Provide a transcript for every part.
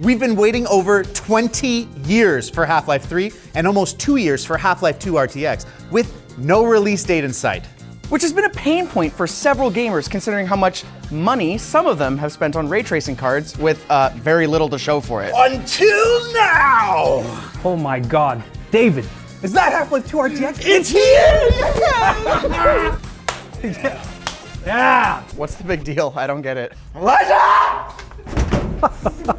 We've been waiting over 20 years for Half-Life 3 and almost 2 years for Half-Life 2 RTX, with no release date in sight. Which has been a pain point for several gamers, considering how much money some of them have spent on ray tracing cards with very little to show for it. Until now! Oh my God, David, is that Half-Life 2 RTX? It's here! Yeah! What's the big deal? I don't get it.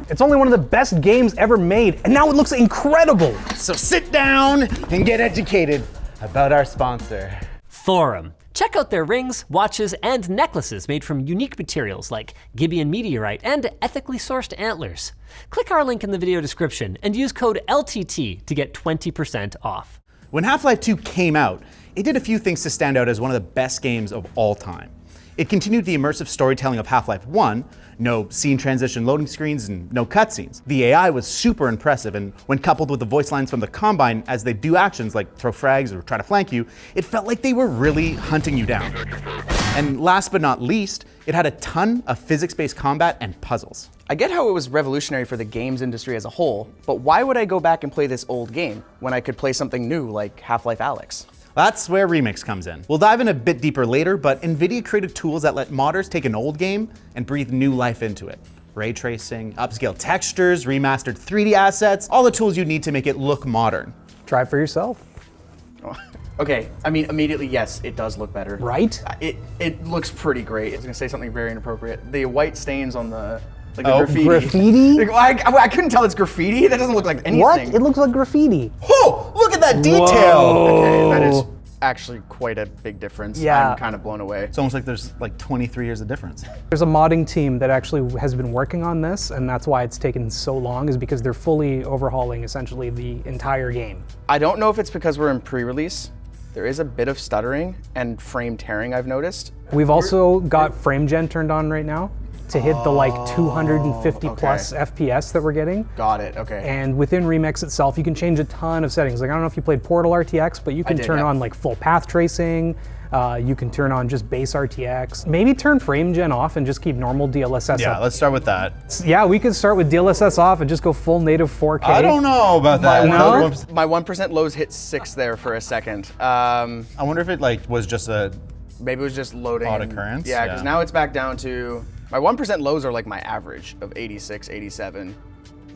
It's only one of the best games ever made, and now it looks incredible. So sit down and get educated about our sponsor. Forum. Check out their rings, watches, and necklaces made from unique materials like Gibeon meteorite and ethically sourced antlers. Click our link in the video description and use code LTT to get 20% off. When Half-Life 2 came out, it did a few things to stand out as one of the best games of all time. It continued the immersive storytelling of Half-Life 1, no scene transition loading screens and no cutscenes. The AI was super impressive, and when coupled with the voice lines from the Combine as they do actions like throw frags or try to flank you, it felt like they were really hunting you down. And last but not least, it had a ton of physics-based combat and puzzles. I get how it was revolutionary for the games industry as a whole, but why would I go back and play this old game when I could play something new like Half-Life Alyx? That's where Remix comes in. We'll dive in a bit deeper later, but Nvidia created tools that let modders take an old game and breathe new life into it. Ray tracing, upscale textures, remastered 3D assets, all the tools you need to make it look modern. Try for yourself. Okay, I mean, immediately, yes, it does look better. Right? It looks pretty great. I was gonna say something very inappropriate. The white stains on the, like the Oh, graffiti. Graffiti? Like, I couldn't tell it's graffiti. That doesn't look like anything. What? It looks like graffiti. Oh, look at that detail! Okay, that is actually quite a big difference. Yeah. I'm kind of blown away. It's almost like there's like 23 years of difference. There's a modding team that actually has been working on this, and that's why it's taken so long, is because they're fully overhauling essentially the entire game. I don't know if it's because we're in pre-release. There is a bit of stuttering and frame tearing I've noticed. We've also got frame gen turned on right now to hit the like 250 plus FPS that we're getting. Got it, okay. And within Remix itself, you can change a ton of settings. Like, I don't know if you played Portal RTX, but you can turn on like full path tracing. You can turn on just base RTX. Maybe turn frame gen off and just keep normal DLSS Yeah, up. let's start with that. Yeah, we could start with DLSS off and just go full native 4K. I don't know about that. No? My 1% lows hit 6 there for a second. I wonder if it like was just a Maybe it was just loading. odd occurrence. Yeah, because now it's back down to, my 1% lows are like my average of 86, 87.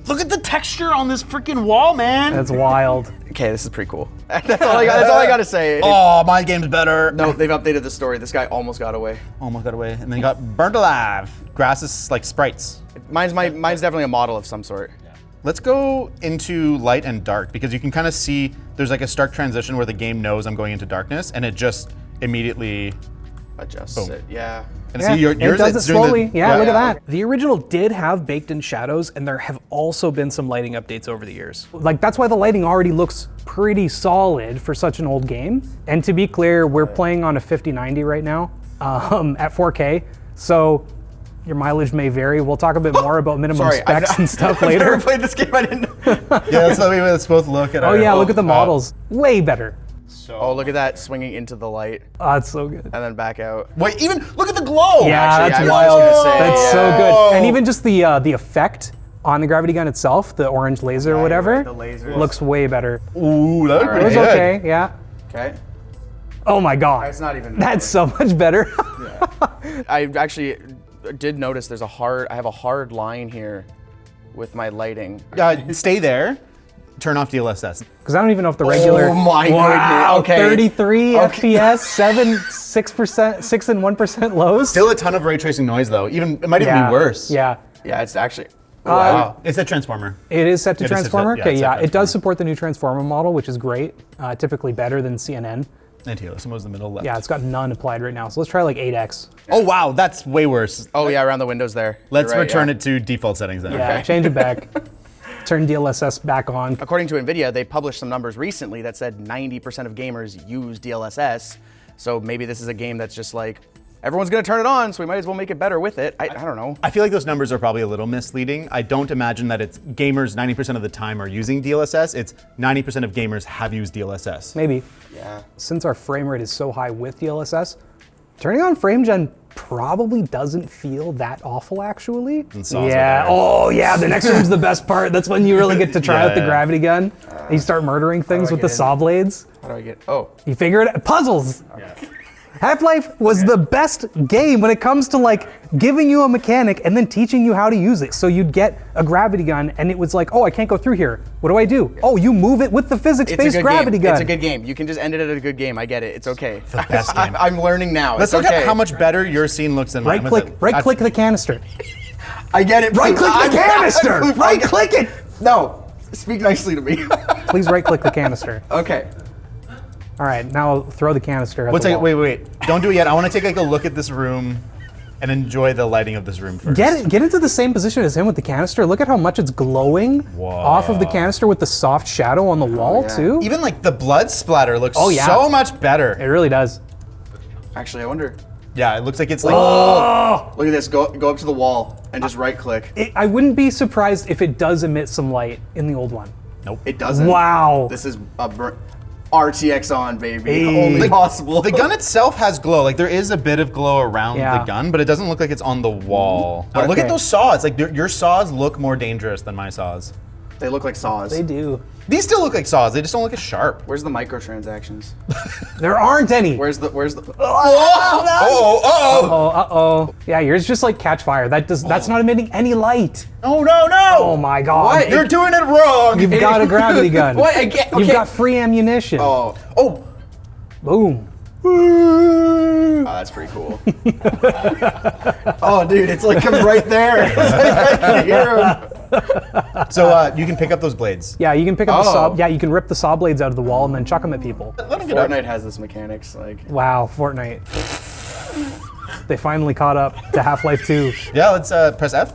Look at the texture on this freaking wall, man. That's wild. Okay, this is pretty cool. That's all I got to say. Oh, my game's better. No, they've updated the story. This guy almost got away. Almost got away, and then got burnt alive. Grass is like sprites. Mine's definitely a model of some sort. Let's go into light and dark, because you can kind of see there's like a stark transition where the game knows I'm going into darkness, and it just immediately Adjusts it, yeah. And see yours it does it it's doing the- slowly. Look at that. The original did have baked-in shadows, and there have also been some lighting updates over the years. Like, that's why the lighting already looks pretty solid for such an old game. And to be clear, we're playing on a 5090 right now at 4K. So your mileage may vary. We'll talk a bit more about minimum specs and stuff I've later. never played this game, I didn't know. Yeah, let's both look at Oh yeah, look at the models. Way better. Oh, look at that, swinging into the light Oh, it's so good. and then back out. Wait, even look at the glow. Yeah, Actually, that's I was wild. just gonna say, That's so yeah. good. And even just the effect on the gravity gun itself, the orange laser or whatever, right, the lasers. looks way better. Ooh, that was It pretty was good. okay, yeah. Okay. Oh my god. It's not even. That's so much better. I actually did notice I have a hard line here with my lighting. Stay there. Turn off DLSS. Because I don't even know if the regular. Oh my goodness. Okay. 33 FPS, 6% 6 and 1% lows. Still a ton of ray tracing noise though. It might even yeah. be worse. Yeah. Yeah, it's actually. Wow. It's a transformer. It is set to It is set to- Transformer? yeah, Okay, it's set yeah. to It does Transformer. support the new Transformer model, which is great. Typically better than CNN. And here, this was the middle left. Yeah, it's got none applied right now. So let's try like 8x. Oh wow, that's way worse. Oh yeah, around the windows there. Let's You're right, return yeah. it to default settings then. Yeah, change it back. Turn DLSS back on. According to Nvidia, they published some numbers recently that said 90% of gamers use DLSS. So maybe this is a game that's just like, everyone's gonna turn it on, so we might as well make it better with it. I don't know. I feel like those numbers are probably a little misleading. I don't imagine that it's gamers 90% of the time are using DLSS. It's 90% of gamers have used DLSS. Maybe. Yeah. Since our frame rate is so high with DLSS, Turning on frame gen probably doesn't feel that awful, actually. saws are Yeah. there. Oh, yeah. The next room's the best part. That's when you really get to try Yeah, out the yeah. gravity gun. And you start murdering things I with the get in? saw blades. How do I get? Oh, You figure it out. Puzzles. Half-Life was the best game when it comes to like giving you a mechanic and then teaching you how to use it. So you'd get a gravity gun and it was like, oh, I can't go through here. What do I do? Oh, you move it with the it's a physics-based good gravity game. gun. It's a good game. You can just end it at a good game. I get it. It's okay. The best game. I'm learning now. Let's it's look okay. at how much better your scene looks than mine. Right-click the canister. I get it. Right-click the I'm- canister. Right-click it. No, speak nicely to me. Please right-click the canister. Okay. All right, now throw the canister at What's the like? wall. Wait. Don't do it yet. I want to take like a look at this room and enjoy the lighting of this room first. Get into the same position as him with the canister. Look at how much it's glowing off of the canister with the soft shadow on the wall yeah. too. Even like the blood splatter looks Oh, yeah. so much better. It really does. Actually, I wonder. Yeah, it looks like it's like. Look at this. Go up to the wall and just right click. I wouldn't be surprised if it does emit some light in the old one. It doesn't. Wow. This is a RTX on, baby. Hey. Only possible. The gun itself has glow. Like there is a bit of glow around Yeah. the gun, but it doesn't look like it's on the wall. But look at Okay. those saws. Like your saws look more dangerous than my saws. They look like saws. They do. These still look like saws. They just don't look as sharp. Where's the microtransactions? There aren't any. Where's the? Oh, uh-oh. Yeah, yours just like catch fire. That's not emitting any light. Oh no! Oh my god. What? You're doing it wrong. You've got a gravity gun. What? I get. Okay. You've got free ammunition. Oh, Boom. that's pretty cool. Oh, dude, it's like I'm right there. It's like I can hear him. So you can pick up those blades. Yeah, you can pick up the saw. Oh. Yeah, you can rip the saw blades out of the wall and then chuck them at people. Let him get up. Fortnite has this mechanics, like. Wow, Fortnite. They finally caught up to Half-Life 2. Yeah, let's press F.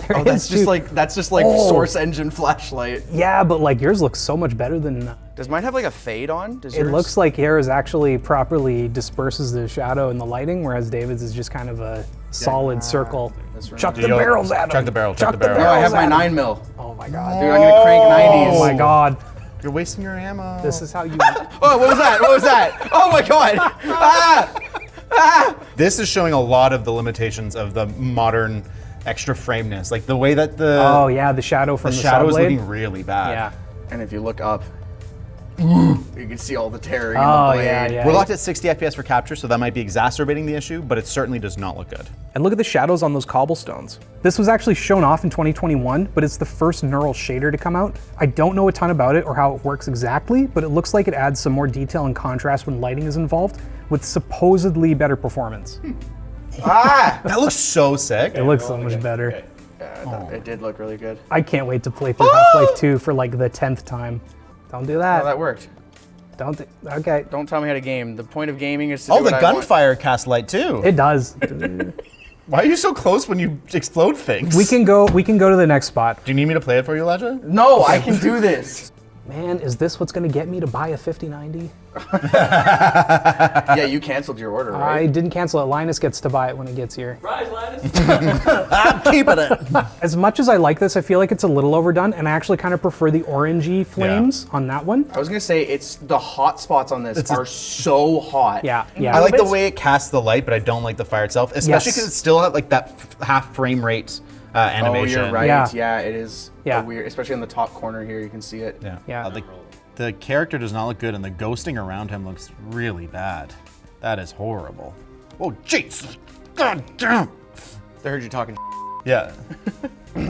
There Oh, that's is just two- like Oh. source engine flashlight. Yeah, but like yours looks so much better than. Does mine have like a fade on? Does It yours? looks like yours actually properly disperses the shadow and the lighting, whereas David's is just kind of a solid circle. That's right. Chuck the Yo, barrels at him. chuck the barrel, chuck the the barrel. No, I have barrels my at him. 9mm. Oh my god. Dude, I'm gonna crank 90s. Oh my god. You're wasting your ammo. This is how you. Oh, what was that? What was that? Oh my god! Ah! This is showing a lot of the limitations of the modern extra frameness. Like the way that the Oh yeah, the shadow from the, shadow is saw blade. looking really bad. Yeah. And if you look up, you can see all the tearing in Oh the blade. yeah, yeah. We're locked at 60 FPS for capture, so that might be exacerbating the issue, but it certainly does not look good. And look at the shadows on those cobblestones. This was actually shown off in 2021, but it's the first neural shader to come out. I don't know a ton about it or how it works exactly, but it looks like it adds some more detail and contrast when lighting is involved, with supposedly better performance. Ah! That looks so sick. It looks so much better. Yeah, it did look really good. I can't wait to play through Half-Life 2 for like the 10th time. Don't do Oh, that. that worked. Okay. Don't tell me how to game. The point of gaming is to Oh, do the what I want. gunfire cast light too. It does. Why are you so close when you explode things? we can go to the next spot. Do you need me to play it for you, Elijah? No, I can do this. Man, is this what's gonna get me to buy a 5090? Yeah, you canceled your order, I right? didn't cancel it. Linus gets to buy it when it gets here. I'm keeping it. As much as I like this, I feel like it's a little overdone, and I actually kind of prefer the orangey flames on that one. I was gonna say it's the hot spots on this are so hot. Yeah, yeah. I like the way it casts the light, but I don't like the fire itself, especially Yes. because it's still at like that half frame rate Oh, animation. you're right. Yeah. Yeah, it is Yeah. weird, especially in the top corner here. You can see it. Yeah. Yeah. The character does not look good, and the ghosting around him looks really bad. That is horrible. Oh, jeez. God damn. I heard you talking. Yeah.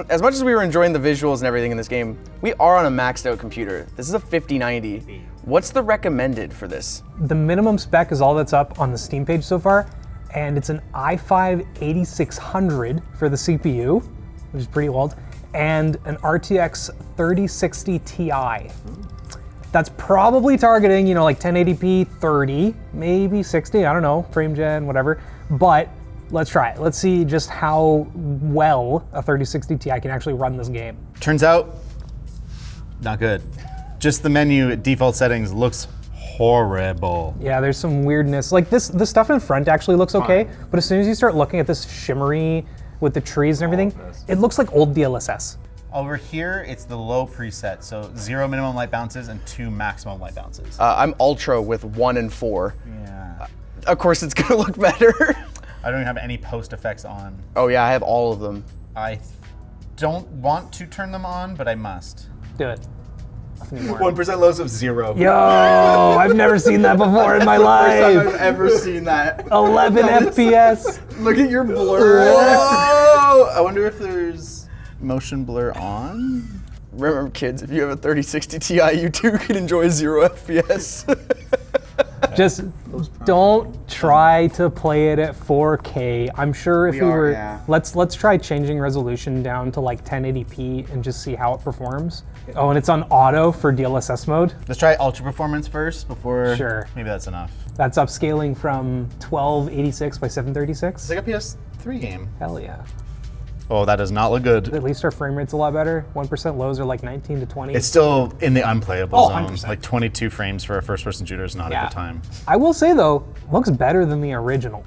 As much as we were enjoying the visuals and everything in this game, we are on a maxed out computer. This is a 5090. What's the recommended for this? The minimum spec is all that's up on the Steam page so far, and it's an i5 8600 for the CPU, which is pretty old, and an RTX 3060 Ti. That's probably targeting, like 1080p 30, maybe 60, I don't know, frame gen, whatever. But let's try it. Let's see just how well a 3060 Ti can actually run this game. Turns out, not good. Just the menu at default settings looks horrible. Yeah, there's some weirdness. Like the stuff in front actually looks okay, but as soon as you start looking at this shimmery with the trees and everything, it looks like old DLSS. Over here, it's the low preset, so 0 minimum light bounces and 2 maximum light bounces. I'm ultra with 1 and 4. Yeah. Of course it's gonna look better. I don't even have any post effects on. Oh yeah, I have all of them. I don't want to turn them on, but I must. Do it. 1% loss of 0. Yo, I've never seen that before in my First time life. I've ever seen that. 11 FPS. Look at your blur. Whoa! I wonder if there's motion blur on. Remember, kids, if you have a 3060 Ti, you too can enjoy 0 FPS. Just don't try to play it at 4K. I'm sure if we were, yeah. let's try changing resolution down to like 1080p and just see how it performs. Oh, and it's on auto for DLSS mode. Let's try ultra performance first before. Sure. Maybe that's enough. That's upscaling from 1286 by 736. It's like a PS3 game. Hell yeah. Oh, that does not look good. At least our frame rate's a lot better. 1% lows are like 19 to 20. It's still in the unplayable Oh, zone. 100%. Like 22 frames for a first-person shooter is not a good time. I will say though, looks better than the original.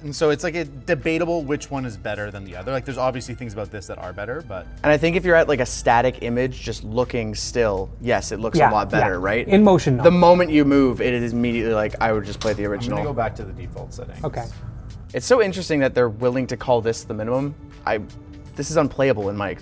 And so it's like a debatable which one is better than the other. Like there's obviously things about this that are better, but And I think if you're at like a static image, just looking still, yes, it looks a lot better, right? In motion, no. The moment you move, it is immediately like, I would just play the I'm original. gonna go back to the default settings. Okay. It's so interesting that they're willing to call this the minimum. This is unplayable in my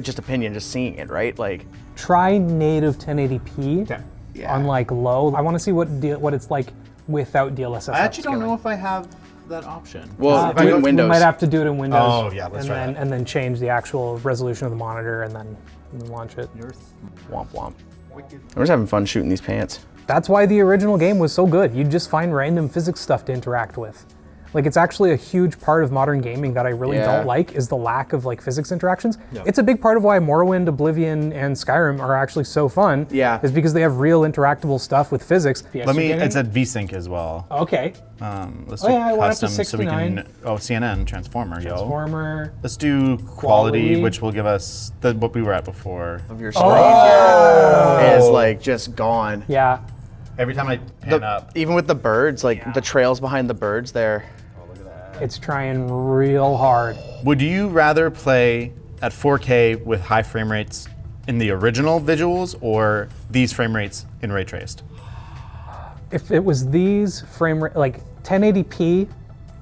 just opinion, just seeing it, right? Like, Try native 1080p Okay. on like low. I want to see what it's like without DLSS. I actually don't upscaling. know if I have that option. well, If I do it go- in Windows. We might have to do it in Windows. Oh, yeah, let's and try then that. and then change the actual resolution of the monitor and then launch it. Womp womp. I'm just having fun shooting these pants. That's why the original game was so good. You'd just find random physics stuff to interact with. Like it's actually a huge part of modern gaming that I really Yeah. don't like is the lack of like physics interactions. It's a big part of why Morrowind, Oblivion, and Skyrim are actually so fun. Yeah. Is because they have real interactable stuff with physics. Let me, it's at VSync as well. Okay. Let's Oh, do yeah, I went up to custom so we can, 69. oh, CNN, Transformer, yo. Transformer. Let's do quality, Quality. which will give us what we were at before. Of your screen here is like just gone. Yeah. Every time I pan up. Even with the birds, like the trails behind the birds there. It's trying real hard. Would you rather play at 4K with high frame rates in the original visuals or these frame rates in ray traced? If it was these frame rate, like 1080p,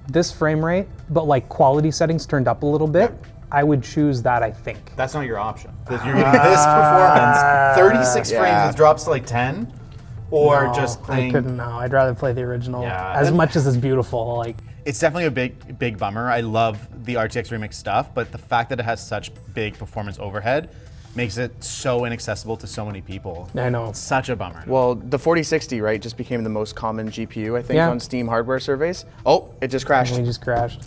this frame rate, but like quality settings turned up a little bit, I would choose that, I think. That's not your option. You're getting this performance, 36 Yeah. frames, it drops to like 10, or No, just I playing. couldn't, no, I'd rather play the original. Yeah. As much as it's beautiful, like, It's definitely a big bummer. I love the RTX remix stuff, but the fact that it has such big performance overhead makes it so inaccessible to so many people. I know. It's such a bummer. Well, the 4060, right, just became the most common GPU, I think, Yeah. on Steam hardware surveys. Oh, it just crashed. we just crashed.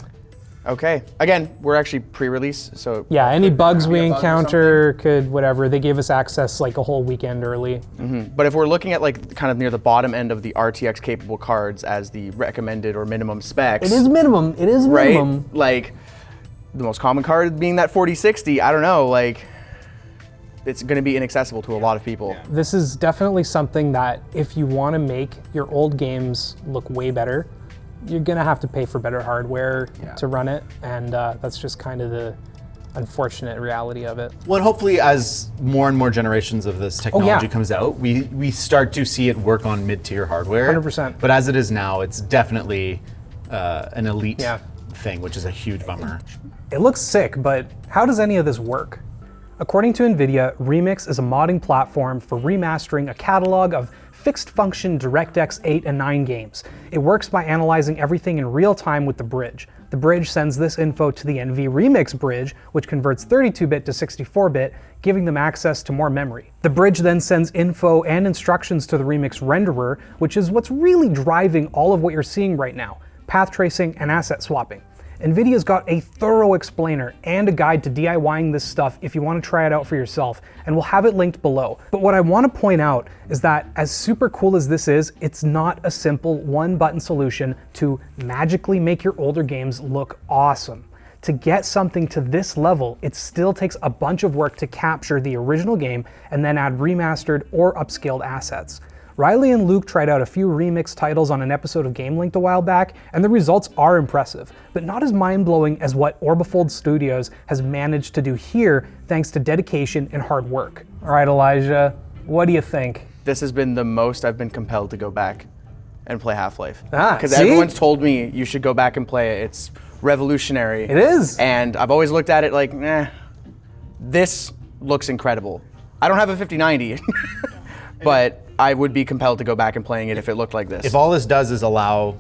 Okay. Again, we're actually pre-release, so Yeah, any bugs we be a bug or encounter could, whatever, they gave us access like a whole weekend early. But if we're looking at like kind of near the bottom end of the RTX capable cards as the recommended or minimum specs, It is minimum, it is right? minimum. Like the most common card being that 4060, I don't know, like it's going to be inaccessible to a lot of people. This is definitely something that if you want to make your old games look way better, you're gonna have to pay for better hardware to run it, and that's just kind of the unfortunate reality of it. Well, and hopefully as more and more generations of this technology comes out, we start to see it work on mid-tier hardware. 100%. But as it is now, it's definitely an elite Yeah. thing, which is a huge bummer. It looks sick, but how does any of this work? According to Nvidia, Remix is a modding platform for remastering a catalog of fixed-function DirectX 8 and 9 games. It works by analyzing everything in real time with the bridge. The bridge sends this info to the NV Remix bridge, which converts 32-bit to 64-bit, giving them access to more memory. The bridge then sends info and instructions to the Remix renderer, which is what's really driving all of what you're seeing right now: path tracing and asset swapping. Nvidia's got a thorough explainer and a guide to DIYing this stuff if you want to try it out for yourself, and we'll have it linked below. But what I want to point out is that as super cool as this is, it's not a simple one-button solution to magically make your older games look awesome. To get something to this level, it still takes a bunch of work to capture the original game and then add remastered or upscaled assets. Riley and Luke tried out a few remix titles on an episode of Game Linked a while back, and the results are impressive, but not as mind-blowing as what Orbifold Studios has managed to do here thanks to dedication and hard work. All right, Elijah, what do you think? This has been the most I've been compelled to go back and play Half-Life. Ah, Because see? everyone's told me you should go back and play it. It's revolutionary. It is. And I've always looked at it like, this looks incredible. I don't have a 5090, but I would be compelled to go back and playing it if it looked like this. If all this does is allow,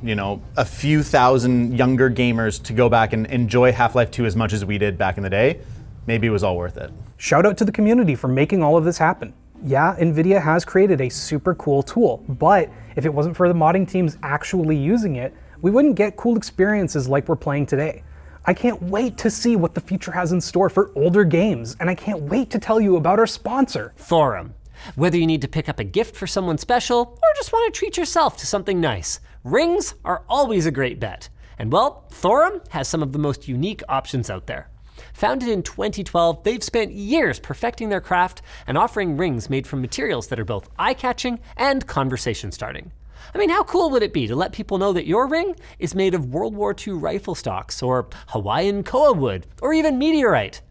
a few thousand younger gamers to go back and enjoy Half-Life 2 as much as we did back in the day, maybe it was all worth it. Shout out to the community for making all of this happen. Yeah, Nvidia has created a super cool tool, but if it wasn't for the modding teams actually using it, we wouldn't get cool experiences like we're playing today. I can't wait to see what the future has in store for older games, and I can't wait to tell you about our sponsor. Thorum. Whether you need to pick up a gift for someone special or just want to treat yourself to something nice, rings are always a great bet. And well, Thorum has some of the most unique options out there. Founded in 2012, they've spent years perfecting their craft and offering rings made from materials that are both eye-catching and conversation-starting. I mean, how cool would it be to let people know that your ring is made of World War II rifle stocks, or Hawaiian koa wood, or even meteorite?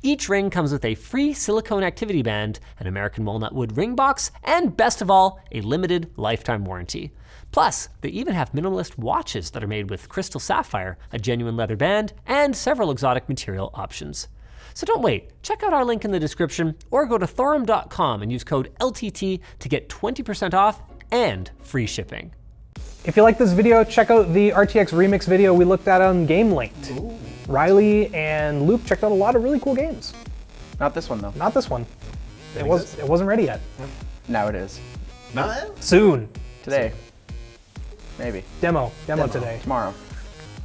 Each ring comes with a free silicone activity band, an American walnut wood ring box, and best of all, a limited lifetime warranty. Plus, they even have minimalist watches that are made with crystal sapphire, a genuine leather band, and several exotic material options. So don't wait, check out our link in the description or go to thorum.com and use code LTT to get 20% off and free shipping. If you like this video, check out the RTX remix video we looked at on Game Linked. Riley and Luke checked out a lot of really cool games. Not this one, though. Not this one. It wasn't ready yet. Now it is. No? Soon. Today. Maybe. Demo today. Tomorrow.